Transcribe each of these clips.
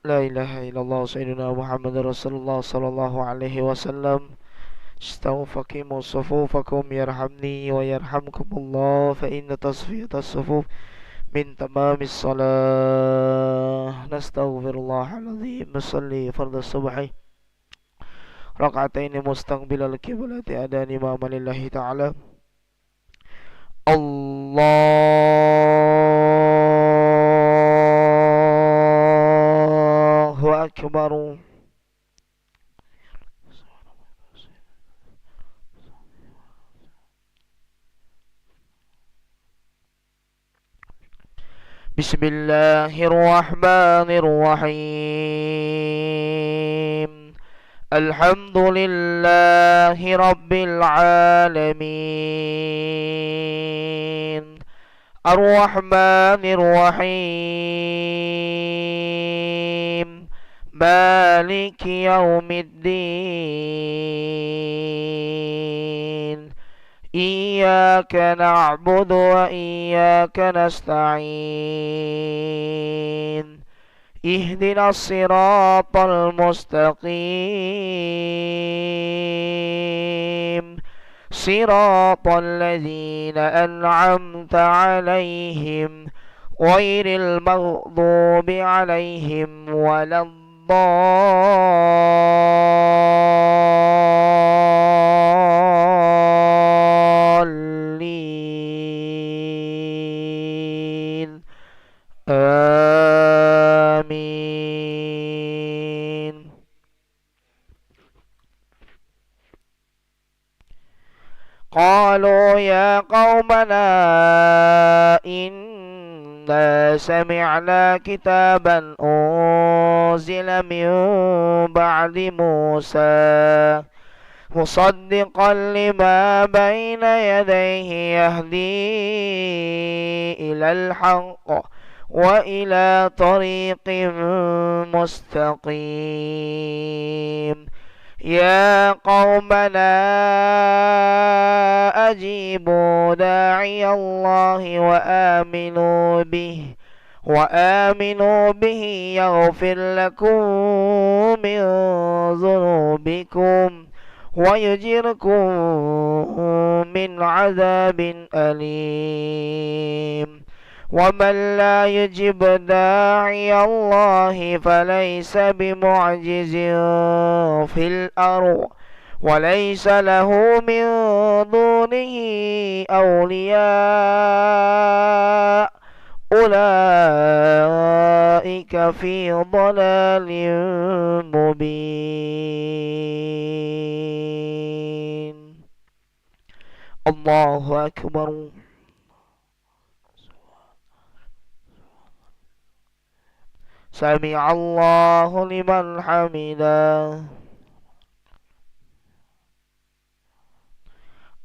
لا إله إلا الله سيدنا محمد رسول الله صلى الله عليه وسلم. استووا فقيموا صفوفكم يرحمني ويرحمكم الله، فإن تصفية الصفوف من تمام الصلاة. نستغفر الله العظيم. نصلي فرض الصبح ركعتين مستقبل القبلة أداء إماما لله تعالى. الله أكبر. بسم الله الرحمن الرحيم. الحمد لله رب العالمين، الرحمن الرحيم، مالك يوم الدين. إياك نعبد وإياك نستعين. اهدنا الصراط المستقيم، صراط الذين أنعمت عليهم غير المغضوب عليهم ولا الضالين. آمين. قالوا يا قومنا إنا سمعنا كتابا أنزل من بعد موسى مصدقا لما بين يديه يهدي إلى الحق وإلى طريق مستقيم. يا قومنا أجيبوا داعي الله وآمنوا به يغفر لكم من ذنوبكم ويجركم من عذاب أليم. ومن لا يجب داعي الله فليس بمعجز في الأرض وليس له من دونه أولياء، أولئك في ضلال مبين. الله أكبر. سمع الله لمن حمده.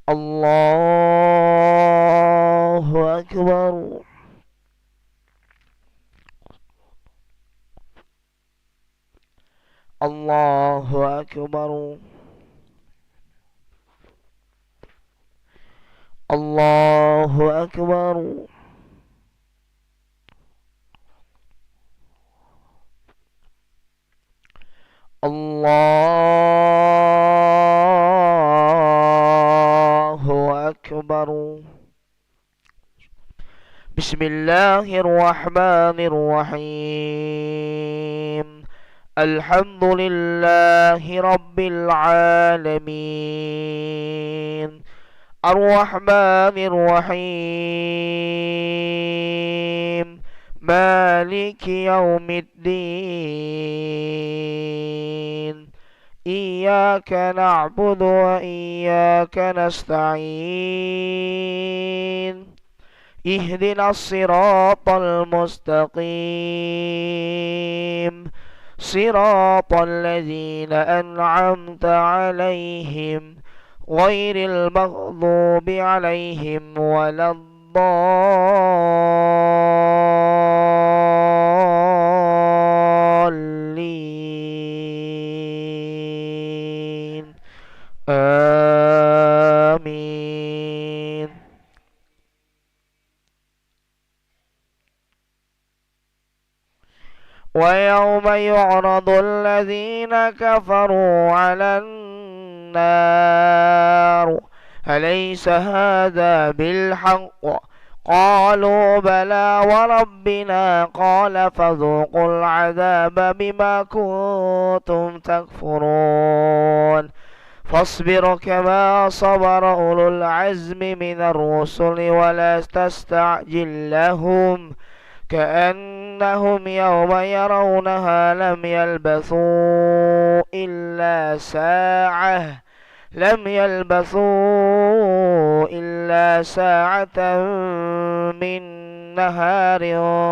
الله أكبر. الله أكبر. الله أكبر. الله أكبر. بسم الله الرحمن الرحيم. الحمد لله رب العالمين، الرحمن الرحيم، مالك يوم الدين. إياك نعبد وإياك نستعين. اهدنا الصراط المستقيم، صراط الذين أنعمت عليهم غير المغضوب عليهم ولا الضالين. آمين. ويوم يعرض الذين كفروا على النار أليس هذا بالحق قالوا بلى وربنا قال فذوقوا العذاب بما كنتم تكفرون فاصبر كما صبر أولو العزم من الرسل ولا تستعجل لهم كأنهم يوم يرونها لم يلبثوا إلا ساعة من نهار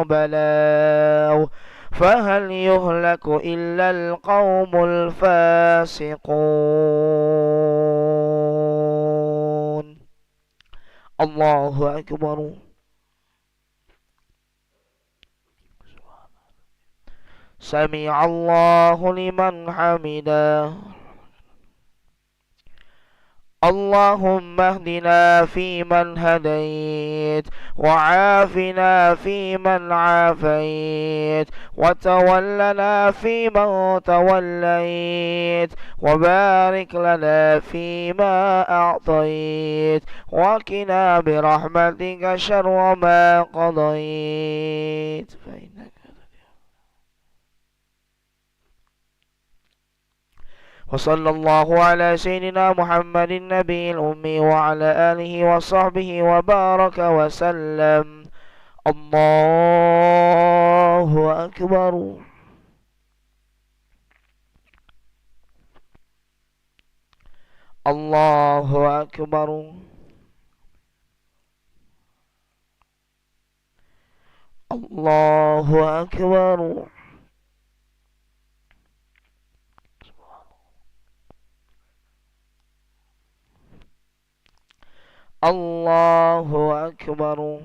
بلاغ فهل يهلك إلا القوم الفاسقون. الله أكبر. سمع الله لمن حمده. اللهم اهدنا فيمن هديت وعافنا فيمن عافيت وتولنا فيمن توليت وبارك لنا فيما أعطيت وقنا برحمتك شر ما قضيت فإنك. وصلى الله على سيدنا محمد النبي الأمي وعلى آله وصحبه وبارك وسلم. الله أكبر. الله أكبر. الله أكبر. الله أكبر.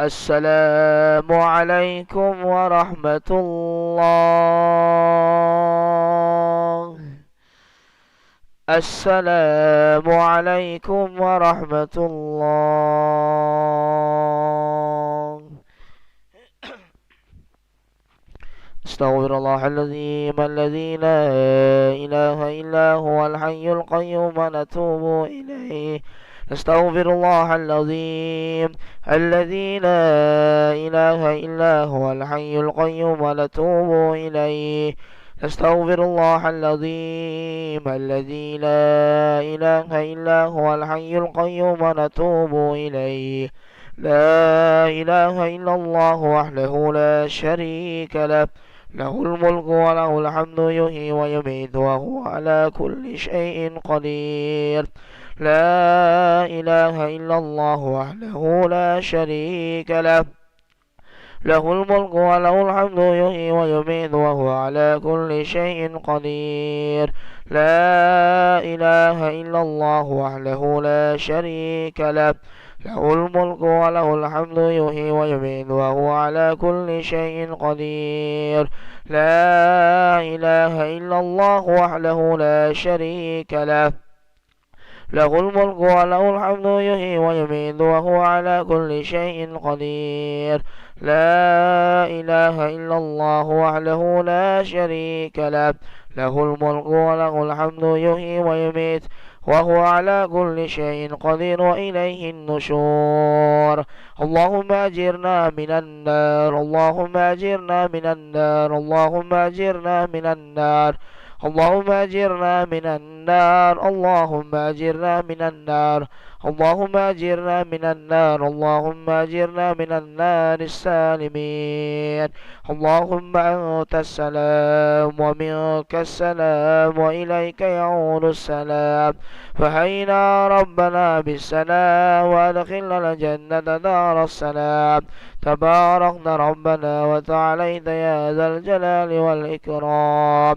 السلام عليكم ورحمة الله. السلام عليكم ورحمة الله. استغفر الله العظيم الذي لا إله إلا هو الحي القيوم نتوب إليه. نستغفر الله العظيم الذي لا إله إلا هو الحي القيوم نتوب إليه. نستغفر الله العظيم الذي لا إله إلا هو الحي القيوم نتوب إليه. لا إله إلا الله وحده لا شريك له له الملك وله الحمد يحيي ويميت وهو على كل شيء قدير. لا إله إلا الله وحده لا شريك له له الملك وله الحمد يحيي ويميت وهو على كل شيء قدير. لا إله إلا الله وحده لا شريك له له الملك وله الحمد يحيي ويميت وهو على كل شيء قدير. لا إله إلا الله وحده لا شريك له له الملك وله الحمد يحيي ويميت وهو على كل شيء قدير. لا إله إلا الله وحده لا شريك له له الملك وله الحمد يحيي ويميت وهو على كل شيء قدير وإليه النشور. اللهم أجرنا من النار. اللهم أجرنا من النار. اللهم أجرنا من النار. اللهم أجرنا من النار. اللهم أجرنا من النار. اللهم أجرنا من النار. اللهم أجرنا من النار السالمين. اللهم أنت السلام ومنك السلام وإليك يعود السلام. فهينا ربنا بالسلام وأدخلنا الجنة دار السلام. تباركنا ربنا وتعاليت يا ذا الجلال والإكرام.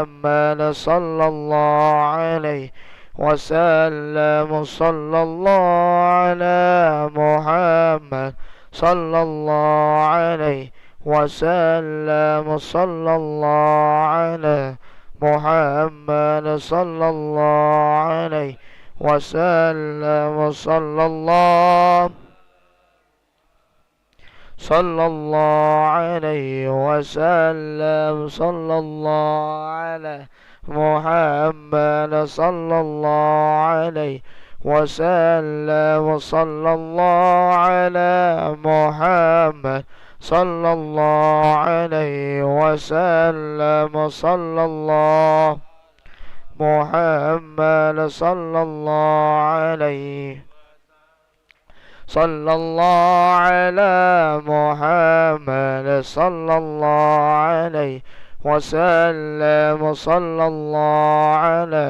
محمد صلى الله عليه وسلم صلى الله على محمد صلى الله عليه وسلم صلى الله على محمد صلى الله عليه وسلم صلى الله عليه وسلم صلى الله على محمد صلى الله عليه وسلم صلى الله على محمد صلى الله عليه وسلم صلى الله محمد صلى الله عليه صلى الله على محمد صلى الله عليه وسلم صلى الله على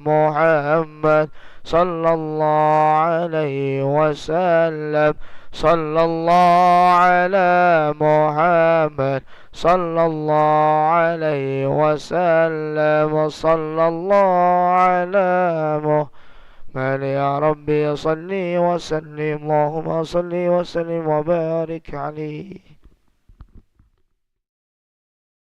محمد صلى الله عليه وسلم صلى الله على محمد صلى الله عليه وسلم صلى الله على محمد يا ربي صل وسلم اللهم صل وسلم وبارك عليه.